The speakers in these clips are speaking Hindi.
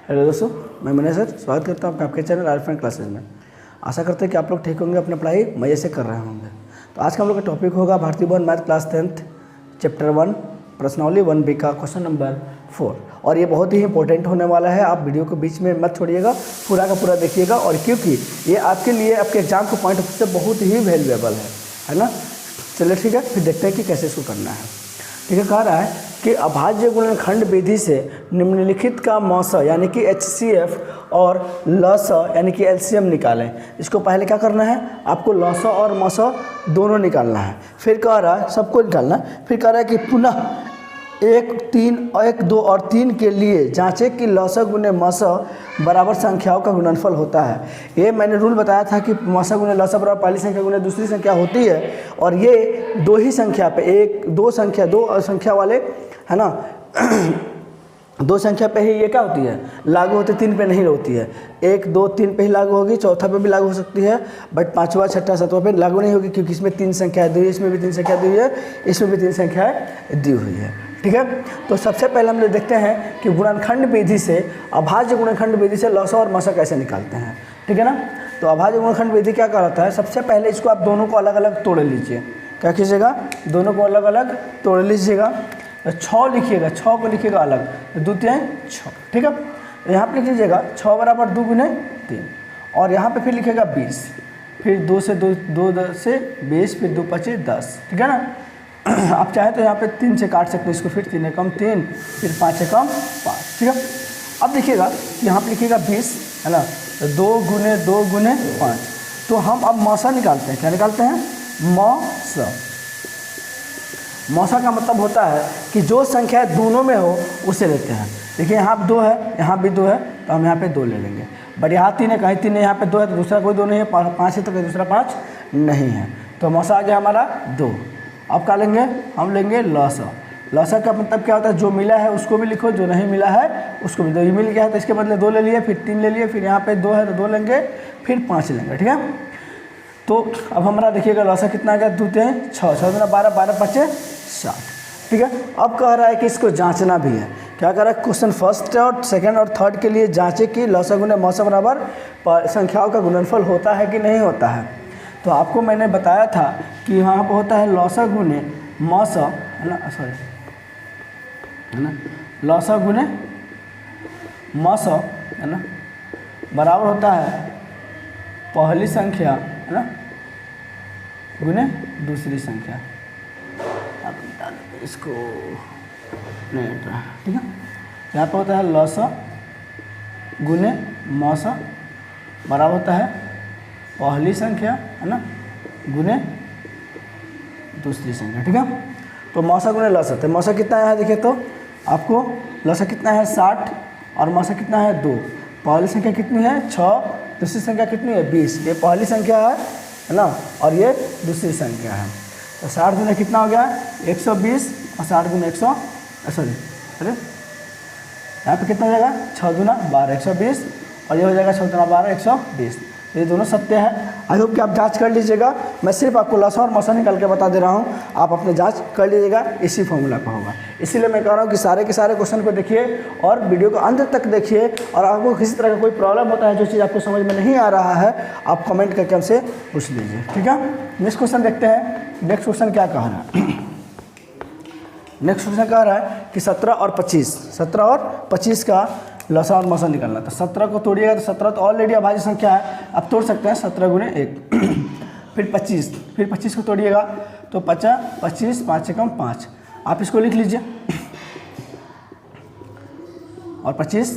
हेलो दोस्तों, मैं मनीष सर स्वागत करता हूँ आपके चैनल आरफन क्लासेज में। आशा करते हैं कि आप लोग ठीक होंगे, अपनी पढ़ाई मज़े से कर रहे होंगे। तो आज का हम लोग का टॉपिक होगा भारतीय भवन मैथ क्लास 10th चैप्टर 1 प्रश्नावली 1B का क्वेश्चन नंबर 4। और ये बहुत ही इंपॉर्टेंट होने वाला है। आप वीडियो को बीच में मत छोड़िएगा, पूरा का पूरा देखिएगा। और क्योंकि ये आपके लिए आपके एग्जाम को पॉइंट ऑफ व्यू से बहुत ही वैल्यूएबल है ना। चलिए ठीक है, फिर देखते हैं कि कैसे इसको करना है। ठीक है, कह रहा है कि अभाज्य गुणनखंड विधि से निम्नलिखित का मौसा यानी कि HCF और लसा यानी कि LCM निकालें। इसको पहले क्या करना है, आपको लसा और मौसा दोनों निकालना है। फिर कह रहा है सबको निकालना है। फिर कह रहा है कि पुनः 1, 3, 1, 2 और 3 के लिए जांचें कि लसा गुने मौसा बराबर संख्याओं का गुणनफल होता है। ये मैंने रूल बताया था कि मौसा गुने लसा बराबर पहली संख्या गुने दूसरी संख्या होती है। और ये दो ही संख्या पे दो संख्या वाले है ना दो संख्या पे ही ये क्या होती है लागू होती है, 3 पे नहीं होती है। 1, 2, 3 पे ही लागू होगी, चौथा पे भी लागू हो सकती है, बट 5वां, 6वां, 7वां पे लागू नहीं होगी, क्योंकि इसमें 3 संख्या दी हुई है, इसमें भी 3 संख्या दी हुई है, इसमें भी 3 संख्याएँ दी हुई है। ठीक है, तो सबसे पहले हम लोग देखते हैं कि गुणनखंड विधि से अभाज्य गुणनखंड विधि से लसा और मसा कैसे निकालते हैं। ठीक है ना। तो अभाज्य गुणनखंड विधि क्या कहता है, सबसे पहले इसको आप दोनों को अलग अलग तोड़ लीजिए। क्या कीजिएगा, दोनों को अलग अलग तोड़ लीजिएगा। 6 लिखिएगा, 6 को लिखिएगा अलग, 2 3 6। ठीक है, यहाँ पे लिख लीजिएगा 6 बराबर 2 गुने 3। और यहाँ पे फिर लिखिएगा 20, फिर 2 से 20, फिर 2 5 10। ठीक है ना। आप चाहे तो यहाँ पे 3 से काट सकते हो इसको, फिर 3 एकम 3, फिर 5 एकम 5। ठीक है, अब देखिएगा कि यहाँ पे लिखिएगा 20 है ना, 2 गुने 5। तो हम अब मौसा निकालते हैं। क्या निकालते हैं, मौसा। मौसा का मतलब होता है कि जो संख्या दोनों में हो उसे लेते हैं। देखिए यहाँ पे 2 है, यहाँ भी 2 है, तो हम यहाँ पे 2 ले लेंगे। बट यहाँ 3 है, कहीं 3 है, यहाँ पे 2 है, तो दूसरा कोई 2 नहीं है। 5 है तो कोई दूसरा 5 नहीं है, तो मौसा आ गया हमारा 2। अब क्या लेंगे, हम लेंगे लसा। लसा का मतलब क्या होता है, जो मिला है उसको भी लिखो, जो नहीं मिला है उसको भी। 2 मिल गया है तो इसके बदले 2 ले लिए, फिर 3 ले लिए, फिर यहाँ पे 2 है तो 2 लेंगे, फिर 5 लेंगे। ठीक है, तो अब हमारा देखिएगा लसा कितना आ गया, 2 3 6, 6 दूना 12, 12 5 60। ठीक है, अब कह रहा है कि इसको जांचना भी है। क्या कह रहा है, क्वेश्चन फर्स्ट और सेकंड और थर्ड के लिए जांचे कि लसा गुने मौसा बराबर संख्याओं का गुणनफल होता है कि नहीं होता है। तो आपको मैंने बताया था कि यहाँ पर होता है लसा गुने मौसा है ना, सॉरी है ना, लसा गुने मौसा है ना बराबर होता है पहली संख्या है ना गुने दूसरी संख्या। आप निकाल इसको नहीं हट रहा। ठीक है, यहाँ पर होता है लसा गुने मौसा बराबर होता है पहली संख्या है ना गुने दूसरी संख्या। ठीक है, तो मौसा गुने लसा। तो मौसा कितना है देखिए, तो आपको लसा कितना है 60 और मौसा कितना है 2। पहली संख्या कितनी है 6, दूसरी संख्या कितनी है 20। ये पहली संख्या है ना, और ये दूसरी संख्या है। तो 60 गुने कितना हो गया 120, और 60 गुने 100 सॉरी अरे यहाँ पे कितना हो जाएगा 6 दूना 12 120, और ये हो जाएगा 6 दूना 12 120। ये दोनों सत्य है। आई होप कि आप जांच कर लीजिएगा। मैं सिर्फ आपको लसा और मौसा निकाल के बता दे रहा हूँ, आप अपने जांच कर लीजिएगा, इसी फॉर्मूला का होगा। इसीलिए मैं कह रहा हूँ कि सारे के सारे क्वेश्चन को देखिए और वीडियो को अंत तक देखिए। और आपको किसी तरह का कोई प्रॉब्लम होता है, जो चीज़ आपको समझ में नहीं आ रहा है, आप कमेंट करके हमसे पूछ लीजिए। ठीक है, नेक्स्ट क्वेश्चन देखते हैं। नेक्स्ट क्वेश्चन क्या कह रहा है, नेक्स्ट क्वेश्चन कह रहा है कि 17 और 25 का लसा और मौसा निकालना। तो 17 को तोड़िएगा, तो 17 तो ऑलरेडी अभाज्य संख्या है, अब तोड़ सकते हैं 17 गुने 1। फिर 25 को तोड़िएगा, तो 25, 5 एकम 5। आप इसको लिख लीजिए। और 25,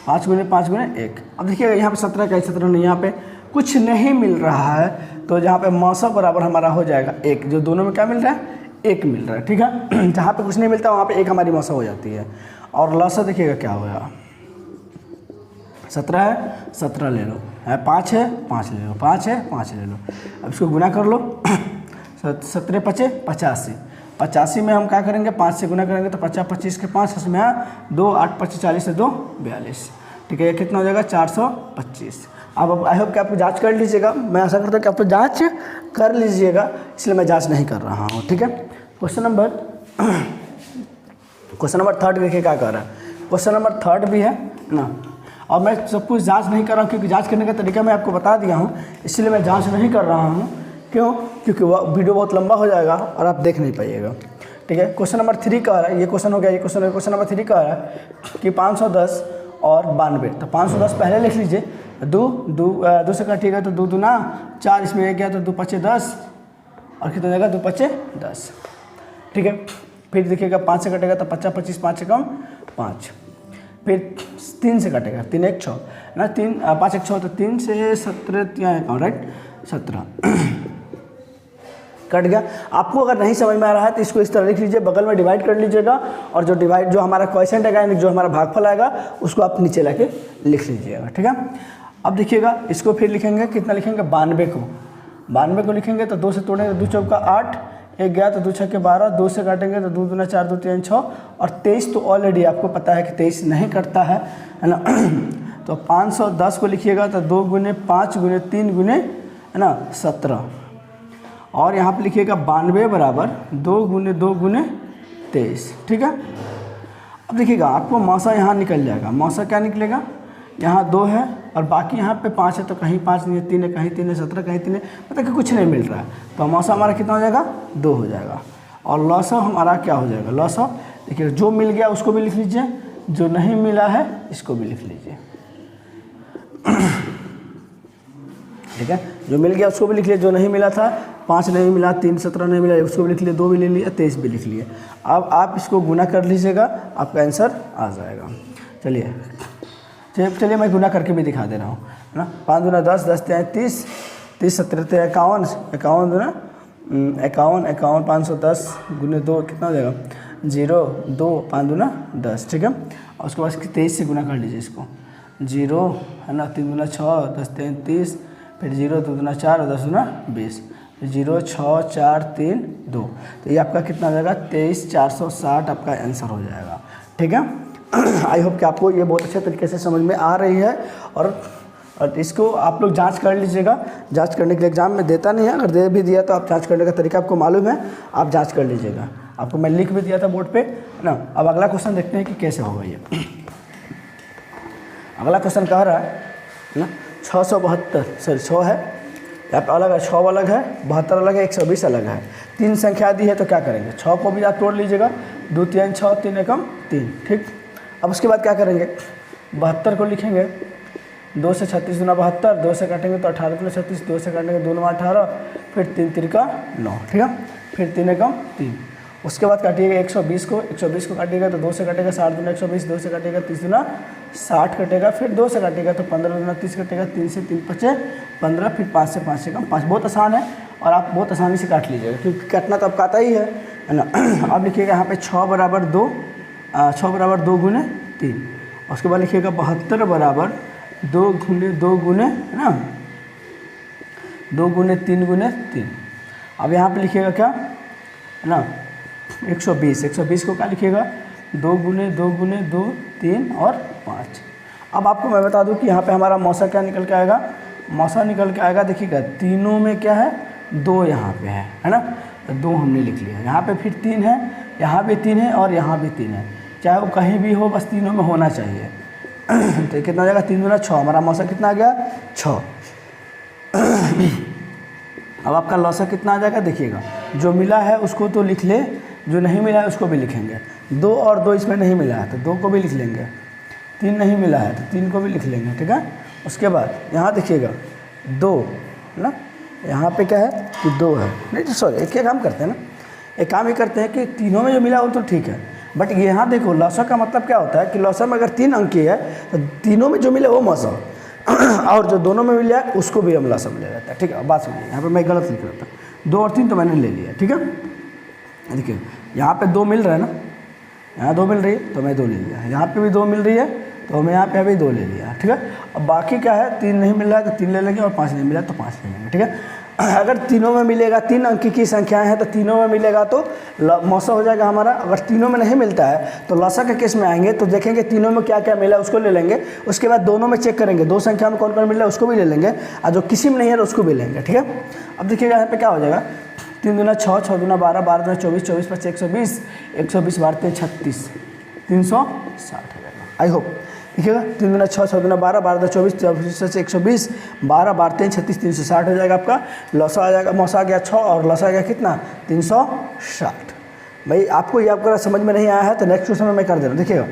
5 गुने 1। अब देखिएगा यहाँ पे 17 का 17 नहीं, यहाँ पे कुछ नहीं मिल रहा है, तो जहाँ पे मौसा बराबर हमारा हो जाएगा 1। जो दोनों में क्या मिल रहा है 1 मिल रहा है। ठीक है, जहाँ पे कुछ नहीं मिलता वहाँ पे 1 हमारी मौसा हो जाती है। और लसा देखिएगा क्या होगा, 17 है 17 ले लो, है 5 है 5 ले लो, 5 है 5 ले लो। अब इसको गुना कर लो। 17 5 85, 85 में हम क्या करेंगे 5 से गुना करेंगे, तो 50 25 के 5 इसमें है 2 8 25 40 से 2 42। ठीक है, ये कितना हो जाएगा 425। अब आई होप कि आप जांच कर लीजिएगा। मैं आशा करता हूँ कि आप जांच कर लीजिएगा, इसलिए मैं जांच नहीं कर रहा हूँ। ठीक है, क्वेश्चन नंबर 3 देखिए क्या कर रहा है। क्वेश्चन नंबर 3 भी है ना। और मैं सब कुछ जांच नहीं कर रहा हूँ, क्योंकि जांच करने का तरीका मैं आपको बता दिया हूँ, इसलिए मैं जांच नहीं कर रहा हूँ। क्यों? क्योंकि वह वीडियो बहुत लंबा हो जाएगा और आप देख नहीं पाइएगा। ठीक है, क्वेश्चन नंबर 3 कह रहा है, ये क्वेश्चन हो गया, ये क्वेश्चन नंबर 3 कह रहा है कि 510 और 92। तो 510 पहले लिख लीजिए, दो से काटिएगा तो 2 दूना 4, इसमें 1 गया तो 2 पचे 10, और कितना जाएगा 2 पचे 10। ठीक है, फिर देखिएगा 5 से कटेगा तो 50 25, 5 कम 5, फिर 3 से कटेगा, 3 1 6 ना, 3 5 1 6 तो 3 से 17 राइट 17 कट गया। आपको अगर नहीं समझ में आ रहा है तो इसको इस तरह लिख लीजिए, बगल में डिवाइड कर लीजिएगा, और जो हमारा क्वेश्चन आएगा यानी जो हमारा भागफल आएगा उसको आप नीचे लाके लिख लीजिएगा। ठीक है, अब देखिएगा इसको फिर लिखेंगे, कितना लिखेंगे 92 को लिखेंगे तो 2 से तोड़ेंगे, 2 चौका 8, 1 गया तो 2 छक्के 12, 2 से काटेंगे तो 2 दूना 4, 2 3 6, और 23 तो ऑलरेडी आपको पता है कि 23 नहीं कटता है ना। तो 510 को लिखिएगा तो 2 गुने 5 गुने 3 गुने है ना 17, और यहाँ पे लिखिएगा 92 बराबर 2 गुने 2 गुने 23। ठीक है, अब देखिएगा आपको मौसा यहाँ निकल जाएगा, मौसा क्या निकलेगा, यहाँ 2 है और बाकी यहाँ पे 5 है, तो कहीं 5 नहीं है, 3 है, कहीं 3 है, 17 कहीं 3 है, मतलब कि कुछ नहीं मिल रहा है, तो मौसा हमारा कितना हो जाएगा 2 हो जाएगा। और लॉस हमारा क्या हो जाएगा, लॉस देखिए जो मिल गया उसको भी लिख लीजिए, जो नहीं मिला है इसको भी लिख लीजिए। ठीक है, जो मिल गया उसको भी लिख लिए, जो नहीं मिला था 5 नहीं मिला, 3 17 नहीं मिला, उसको भी लिख लिए, 2 भी ले लिया, 23 भी लिख लिए। अब आप इसको गुना कर लीजिएगा, आपका आंसर आ जाएगा। चलिए मैं गुना करके भी दिखा दे रहा हूँ, है ना। 5 दूना 10, 10 3 30, 30 17 51, 51 दूना 51, 51 510 गुने 2 कितना हो जाएगा 0 2, 5 दूना 10। ठीक है, और उसके बाद 23 से गुना कर लीजिए इसको, 0 है ना, 3 दूना 6, 10 3 30, फिर 0 2 दूना 4 और 10 दूना 20, 0 6 4 3 2, तो ये आपका कितना हो जाएगा 23,460 आपका आंसर हो जाएगा। ठीक है, आई होप कि आपको ये बहुत अच्छे तरीके से समझ में आ रही है, और इसको आप लोग जांच कर लीजिएगा। जांच करने के लिए एग्जाम में देता नहीं है, अगर दे भी दिया तो आप जांच करने का तरीका आपको मालूम है, आप जांच कर लीजिएगा। आपको मैं लिख भी दिया था बोर्ड पे, है ना। अब अगला क्वेश्चन देखते हैं कि कैसे होगा ये। अगला क्वेश्चन कह रहा है ना 672, सॉरी 6 है यहाँ पे अलग है, 6 अलग है, 72 अलग है, 120 अलग है। 3 संख्या दी है तो क्या करेंगे, 6 को भी आप तोड़ लीजिएगा, 2 3 6, 3 एकम 3। ठीक, अब उसके बाद क्या करेंगे, 72 को लिखेंगे, 2 से 36 दूना 72, 2 से काटेंगे तो 18 दूना 36, 2 से काटेंगे 2 9 18, फिर 3 3 का 9। ठीक है, फिर 3 एकम 3। उसके बाद काटिएगा 120 को काटिएगा तो 2 से काटेगा 60 दूना 120, 2 से काटेगा 30 दूना 60 कटेगा, फिर 2 से काटेगा तो 15 दूना 30 कटेगा, 3 से 3 5 15, फिर 5 से 5 से कम 5। बहुत आसान है और आप बहुत आसानी से काट लीजिएगा, क्योंकि काटना तो आपका आता ही है ना। अब लिखिएगा यहाँ पे 6 बराबर 2 गुने 3, उसके बाद लिखिएगा 72 बराबर 2 गुने है ना 2 गुने 3 गुने 3। अब यहाँ पे लिखिएगा क्या है ना 120 को क्या लिखिएगा 2 गुने 2 3 और 5। अब आपको मैं बता दूं कि यहाँ पे हमारा मौसा क्या निकल के आएगा, मौसा निकल के आएगा, देखिएगा तीनों में क्या है 2 यहाँ पे है ना, तो 2 हमने लिख लिया। यहाँ पे फिर 3 है, यहाँ भी 3 है और यहाँ भी 3 है, चाहे वो कहीं भी हो बस तीनों में होना चाहिए। तो कितना हो जाएगा 3 दूना 6, हमारा मौसा कितना आ गया 6। अब आपका लौसा कितना आ जाएगा, देखिएगा जो मिला है उसको तो लिख ले, जो नहीं मिला है उसको भी लिखेंगे। 2 और 2 इसमें नहीं मिला है तो 2 को भी लिख लेंगे, 3 नहीं मिला है तो 3 को भी लिख लेंगे। ठीक है, उसके बाद यहाँ देखिएगा 2 ना, यहाँ पे क्या है कि 2 है, नहीं तो सॉरी एक काम करते हैं ना, एक काम ही करते हैं कि तीनों में जो मिला वो तो ठीक है, बट यहाँ देखो लौसा का मतलब क्या होता है कि लौसा में अगर 3 अंक की है तो तीनों में जो मिले वो मौसा और जो दोनों में मिला है उसको भी हम लौसा में ले जाता है। ठीक है, बात सुनिए, यहाँ पे मैं गलत लिख रहा था, 2 और 3 तो मैंने ले लिया। ठीक है, देखिए यहाँ पे 2 मिल रहा है ना, यहाँ 2 मिल रही है तो मैं 2 ले लिया, यहाँ पे भी 2 मिल रही है तो मैं यहाँ पे अभी 2 ले लिया। ठीक है, अब बाकी क्या है 3 नहीं मिल रहा है तो 3 ले लेंगे और 5 नहीं मिला तो 5 ले लेंगे। ठीक है, अगर तीनों में मिलेगा, 3 अंक की संख्याएं हैं तो तीनों में मिलेगा तो मौसा हो जाएगा हमारा। अगर तीनों में नहीं मिलता है तो लौसा के केस में आएंगे तो देखेंगे तीनों में क्या क्या मिला उसको ले लेंगे, उसके बाद दोनों में चेक करेंगे 2 संख्या में कौन कौन मिला उसको भी ले लेंगे और जो किसी में नहीं है उसको भी लेंगे। ठीक है, अब देखिएगा यहाँ पे क्या हो जाएगा 3 दूना 6, 6 दूना 12, 12 दूना 24, 24 5 120, 120 12 36, 360 हो जाएगा। आई होप देखिएगा 3 दूना 6, 6 दूना 12, 12 दो 24, 24 से 120, 12 12 3 36, 360 हो जाएगा आपका। लौसा आ जाएगा, मौसा आ गया 6 और लौसा आ गया कितना 360। भाई आपको ये आपका समझ में नहीं आया है तो नेक्स्ट क्वेश्चन में मैं कर दे रहा हूँ, देखिएगा।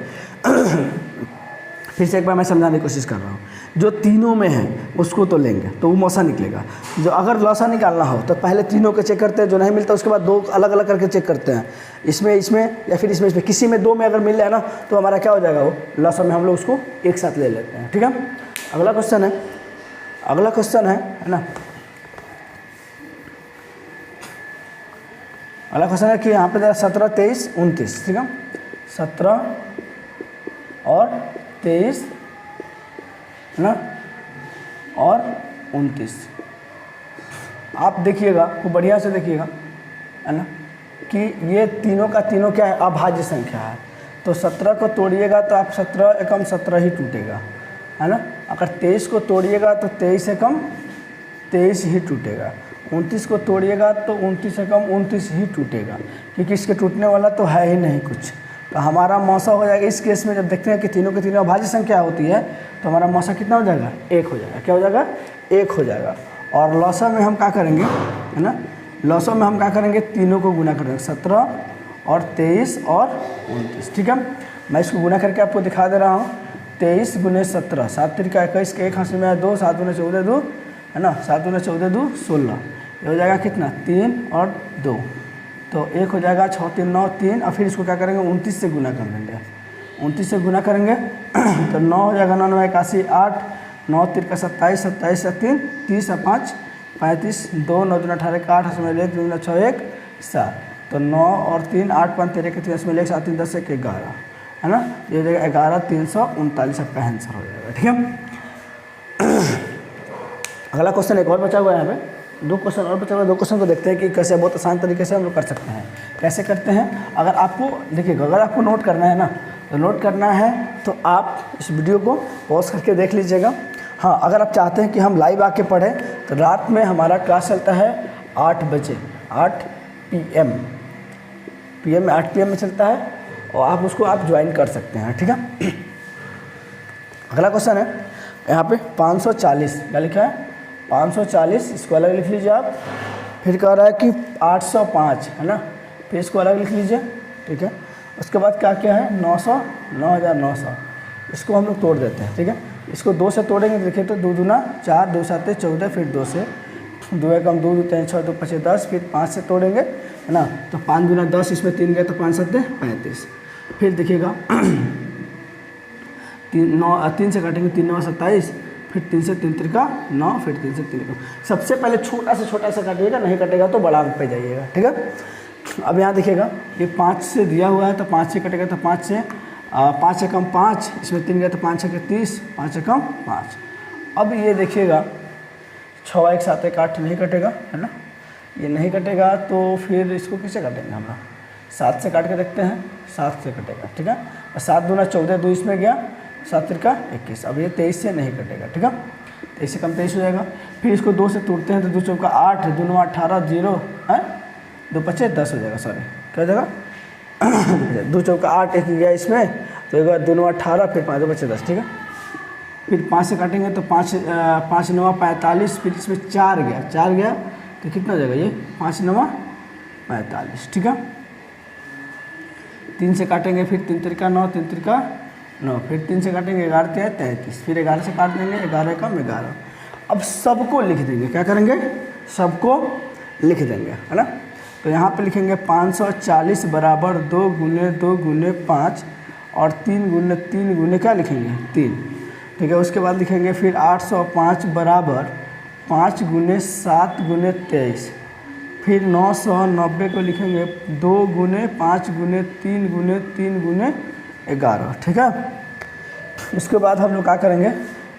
फिर से एक बार मैं समझाने की कोशिश कर रहा हूँ। जो तीनों में है उसको तो लेंगे तो वो मौसा निकलेगा। जो अगर लौसा निकालना हो तो पहले तीनों को चेक करते हैं, जो नहीं मिलता उसके बाद दो अलग अलग करके चेक करते हैं, इसमें या फिर इसमें किसी में दो में अगर मिल जाए ना तो हमारा क्या हो जाएगा, वो लौसा में हम लोग उसको एक साथ ले लेते हैं। ठीक है, अगला क्वेश्चन है, अगला क्वेश्चन है ना, अगला क्वेश्चन है कि यहाँ पे 17, 23, 29, ठीक है, 17 और 23 है ना और 29। आप देखिएगा, खूब बढ़िया से देखिएगा, है ना, कि ये तीनों का तीनों क्या है, अभाज्य संख्या है। तो 17 को तोड़िएगा तो आप 17 एकम 17 ही टूटेगा, है ना। अगर 23 को तोड़िएगा तो 23 एकम 23 ही टूटेगा। 29 को तोड़िएगा तो 29 एकम 29 ही टूटेगा, क्योंकि इसके टूटने वाला तो है ही नहीं कुछ। तो हमारा मौसा हो जाएगा इस केस में, जब देखते हैं कि तीनों के तीनों अभाज्य संख्या होती है तो हमारा मौसा कितना हो जाएगा, 1 हो जाएगा। क्या हो जाएगा, 1 हो जाएगा। और लौसा में हम क्या करेंगे, है ना, लौसा में हम क्या करेंगे, तीनों को गुना करेंगे, 17 और 23 और 29। ठीक है, मैं इसको गुना करके आपको दिखा दे रहा हूँ। 23 गुने 17, 7 तिरका 21 के एक हाथ में 2, 7 गुने 14 2, है ना, 7 गुने 14 2 16। ये हो जाएगा कितना, 3 और 2, तो 1 हो जाएगा। 6 3 9 3, और फिर इसको क्या करेंगे, 29 से गुना कर देंगे। 29 से गुना करेंगे तो 9 हो जाएगा, 9 9 81 8, 9 तिरका 27, 27 से 3 30 और 5 35, 2 9 2 18 8 इसमें 1 2 6 1 7, तो 9 और 3 8 5 13 के 3 इसमें 1 7 3 10 1 11, है ना। ये हो जाएगा 11 339 आपका आंसर हो जाएगा। ठीक है, अगला क्वेश्चन एक और बचा हुआ है, यहाँ पे 2 क्वेश्चन और बचा हुआ है। 2 क्वेश्चन को देखते हैं कि कैसे बहुत आसान तरीके से हम लोग कर सकते हैं। कैसे करते हैं, अगर आपको देखिएगा, अगर आपको नोट करना है ना, तो नोट करना है तो आप इस वीडियो को पॉज करके देख लीजिएगा। हाँ, अगर आप चाहते हैं कि हम लाइव आके पढ़ें तो रात में हमारा क्लास चलता है 8 बजे, 8 PM में 8 PM में चलता है, और आप उसको आप ज्वाइन कर सकते हैं। ठीक है, अगला क्वेश्चन है यहाँ पे 540, क्या लिखा है 540, इसको अलग लिख लीजिए आप। फिर कह रहा है कि 805, है ना, फिर इसको अलग लिख लीजिए। ठीक है, उसके बाद क्या क्या है 900, 9900, इसको हम लोग तोड़ देते हैं। ठीक है, इसको 2 से तोड़ेंगे, देखिए तो 2 दूना 4, 2 7 14, फिर 2 से 2 एकम 2 2 3 6 2 5 10, फिर 5 से तोड़ेंगे, है ना, तो 5 दूना 10, इसमें 3 गए तो 5 7 35। फिर देखिएगा 3 से काटेंगे, 3 9 27, फिर 3 से 3 तिरका 9, फिर 3 से 3 सबसे पहले छोटा से छोटा सा काटिएगा, नहीं कटेगा तो बड़ा अंक पे जाइएगा। ठीक है, अब यहाँ देखिएगा ये 5 से दिया हुआ है तो 5 से कटेगा, तो 5 से 5 एकम 5, इसमें 3 गया तो 5 6 30, 5 एकम 5। अब ये देखिएगा 6 1 7 1 8 नहीं कटेगा, है ना, ये नहीं कटेगा, तो फिर इसको किससे काटेंगे हम लोग, 7 से काट के देखते हैं, 7 से कटेगा। ठीक है, 7 दूना 14, 2 इसमें गया, 7 तिरका 21। अब ये 23 से नहीं कटेगा। ठीक है, 23 से कम 23 हो जाएगा। फिर इसको 2 से तोड़ते हैं तो 2 चौका 8, 2 9 18 0, है 2 5 10 हो जाएगा, सॉरी क्या हो जाएगा 2 चौका 8, 1 गया इसमें, तो एक बार 2 9 18, फिर 5 2 5 10। ठीक है, फिर 5 से काटेंगे तो 5 9 45, फिर इसमें 4 गया तो कितना हो जाएगा ये 5 9 45। ठीक है, 3 से काटेंगे, फिर 3 तिरका 9, 3 तिरका 9, फिर 3 से काटेंगे 11 3 33, फिर 11 से काट देंगे, 11 कम 11। अब सबको लिख देंगे, क्या करेंगे, सबको लिख देंगे, है ना। तो यहाँ पे लिखेंगे 540 बराबर 2 गुने 2 गुने 5 और 3 गुने 3 गुने क्या लिखेंगे 3। ठीक है, उसके बाद लिखेंगे फिर 805 बराबर 5 गुने 7 गुने 23, फिर 990 को लिखेंगे 2 गुने 5 गुने 3 गुने 3 गुने 11। ठीक है, उसके बाद हम लोग क्या करेंगे,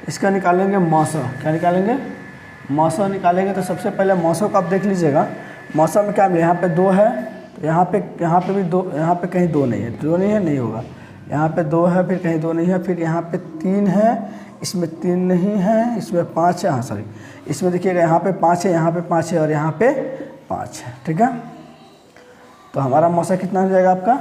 इसका निकालेंगे मौसा। क्या निकालेंगे, मौसा निकालेंगे। तो सबसे पहले मौसा को आप देख लीजिएगा, मौसा में क्या मिले, यहाँ पे 2 है, तो यहाँ पे भी 2, यहाँ पे कहीं 2 नहीं है, 2 नहीं है, नहीं होगा, यहाँ पे 2 है, फिर कहीं 2 नहीं है, फिर यहाँ पे 3 है, इसमें 3 नहीं है, इसमें 5 है, हाँ सॉरी, इसमें देखिएगा यहाँ पे 5 है, यहाँ पे 5 है और यहाँ पे 5 है। ठीक है, तो हमारा मौसा कितना हो जाएगा आपका